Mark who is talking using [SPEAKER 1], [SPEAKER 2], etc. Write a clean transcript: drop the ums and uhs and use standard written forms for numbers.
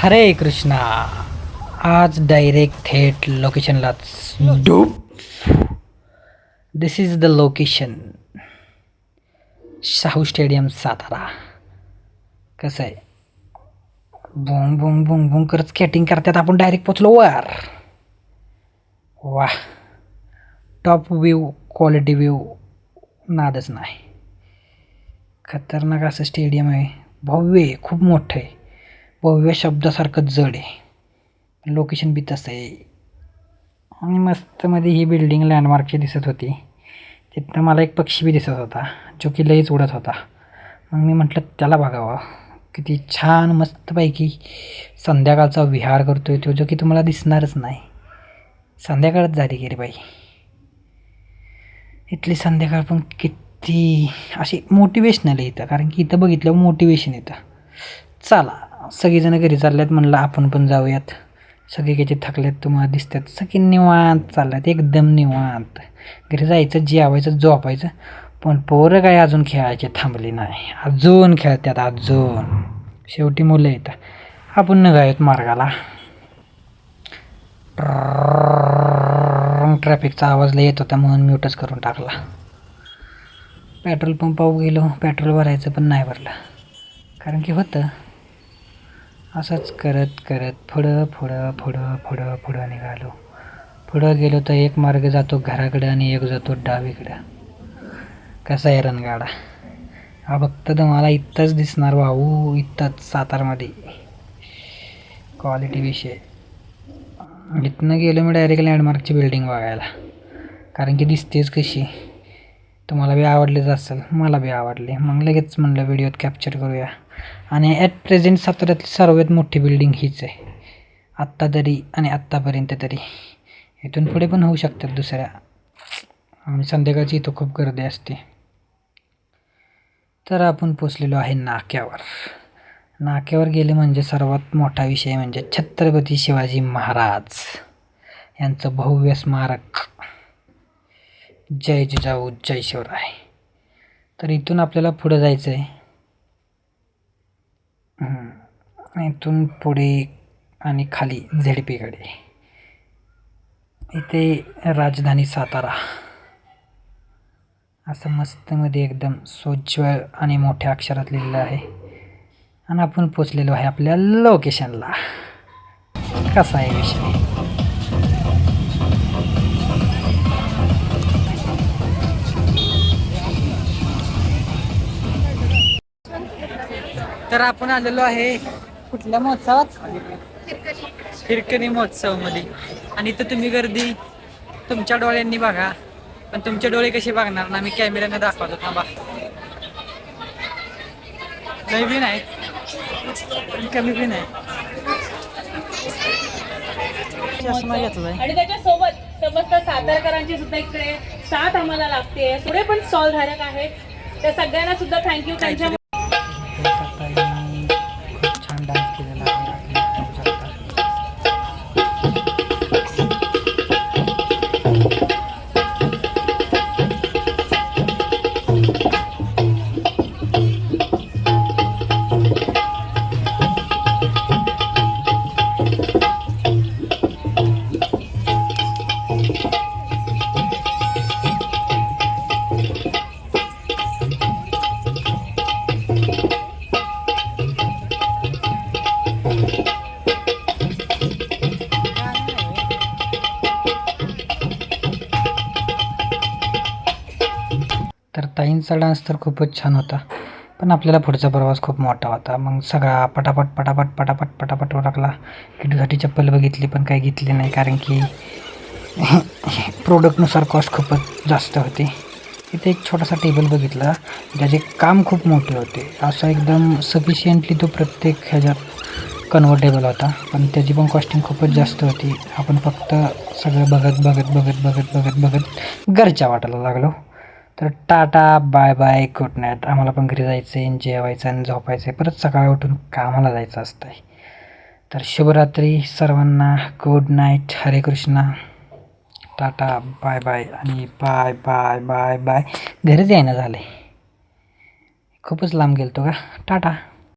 [SPEAKER 1] हरे कृष्णा. आज डायरेक्ट थेट लोकेशनलाच डूप. This is the location, Shahu stadium Satara. कसं आहे, बुंग बुंग बुंग बुंग करत स्केटिंग करतात. आपण डायरेक्ट पोचलो वर. वा, टॉप व्ह्यू, क्वालिटी व्ह्यू, नादच नाही. खतरनाक असं स्टेडियम आहे. भव्य आहे, खूप मोठं आहे. भव्य शब्दासारखं जड आहे. लोकेशन बी तसं आहे. आणि मस्त मध्ये ही बिल्डिंग लँडमार्कची दिसत होती. तिथनं मला एक पक्षी बी दिसत होता, जो की लईच उडत होता. मग मी म्हटलं त्याला बघावं. किती छान मस्तपैकी संध्याकाळचा विहार करतोय तो, जो की तुम्हाला दिसणारच नाही. संध्याकाळच झाली की रे बाई. इथली संध्याकाळ पण किती अशी मोटिवेशनल आहे इथं. कारण की इथं बघितल्यावर मोटिवेशन येतं. चला, सगळीजणं घरी चालल्यात, म्हणलं आपण पण जाऊयात. सगळे किती थकल्यात तुम्हाला दिसतात. सगळे निवांत चालल्यात, एकदम निवांत. घरी जायचं, जेवायचं, झोपायचं. पण पोरं काय अजून खेळायचे थांबली नाही. अजून खेळतात अजून. शेवटी मुलं येतात. आपण निघायत मार्गाला. ट्रॅफिकचा आवाज लय येत होता म्हणून म्यूटच करून टाकला. पेट्रोल पंपावर गेलो, पेट्रोल भरायचं पण नाही भरलं. कारण की होतं असंच करत करत पुढं पुढं पुढं पुढं पुढं निघालो. पुढं गेलो तर एक मार्ग जातो घराकडं आणि एक जातो डावीकडं. कसा आहे रणगाडा हा, फक्त तुम्हाला इथंच दिसणार भाऊ, इथंच सातारमध्ये. क्वालिटी विषय. इथनं गेलो मी डायरेक्ट लँडमार्कची बिल्डिंग बघायला. कारण की दिसतेच कशी. तुम्हाला बी आवडलीच असेल, मला बी आवडली. मग लगेच म्हणलं व्हिडिओत कॅप्चर करूया. आणि ॲट प्रेझेंट साताऱ्यातली सर्वात मोठी बिल्डिंग हीच आहे आत्ता तरी, आणि आत्तापर्यंत तरी. इथून पुढे पण होऊ शकतात दुसऱ्या. आणि संध्याकाळची इथं खूप गर्दी असते. तर आपण पोचलेलो आहे नाक्यावर. नाक्यावर गेले म्हणजे सर्वात मोठा विषय म्हणजे छत्रपती शिवाजी महाराज यांचं भव्य स्मारक. जय जिजाऊ जय शिवराय. तर इथून आपल्याला पुढं जायचं आहे. इथून पुढे आणि खाली झेडपीकडे. इथे राजधानी सातारा असं मस्तमध्ये एकदम सोज्वळ आणि मोठ्या अक्षरात लिहिलेलं आहे. आणि आपण पोचलेलो आहे आपल्या लोकेशनला. कसा आहे विषय. तर आपण आलेलो आहे कुठल्या महोत्सवात, हिरकणी महोत्सवमध्ये. आणि इथं तुम्ही गर्दी तुमच्या डोळ्यांनी बघा, पण तुमचे डोळे कसे बघणार ना, मी कॅमेऱ्याने दाखवतो. थांबा, लय बी नाही कमी बी नाही. चष्मा घेतलाय.
[SPEAKER 2] आणि त्याच्यासोबत समस्त सातारकरांची सुद्धा इकडे साथ आम्हाला लागते. पुढे पण स्टॉल धारक आहेत, त्या सगळ्यांना सुद्धा थँक्यू. त्यांच्या
[SPEAKER 1] खूप छान डान्स केलेला आहे. तर ताईंचा डान्स तर खूपच छान होता, पण आपल्याला पुढचा प्रवास खूप मोठा होता. मग सगळा पटापट पटापट पटापट पटापट टाकला. किटूसाठी चप्पल बघितली पण काही घेतली नाही, कारण की प्रोडक्टनुसार कॉस्ट खूपच जास्त होती. इथे एक छोटासा टेबल बघितला, ज्याचे काम खूप मोठे होते. असं एकदम सफिशियंटली तो प्रत्येक ह्याच्यात कन्व्हर्टेबल होता, पण त्याची पण कॉस्टिंग खूपच जास्त होती. आपण फक्त सगळं बघत बघत बघत बघत बघत बघत घरच्या वाटायला लागलो. तर tata bye bye, good night. आम्हाला पण घरी जायचं आहे, जेवायचं आणि झोपायचं आहे. परत सकाळी उठून कामाला जायचं असतं आहे. तर शुभरात्री सर्वांना, गुड नाईट, हरे कृष्णा, टाटा बाय बाय. आणि बाय बाय बाय बाय. घरीच यायनं झालं आहे, खूपच लांब गेलो का. टाटा.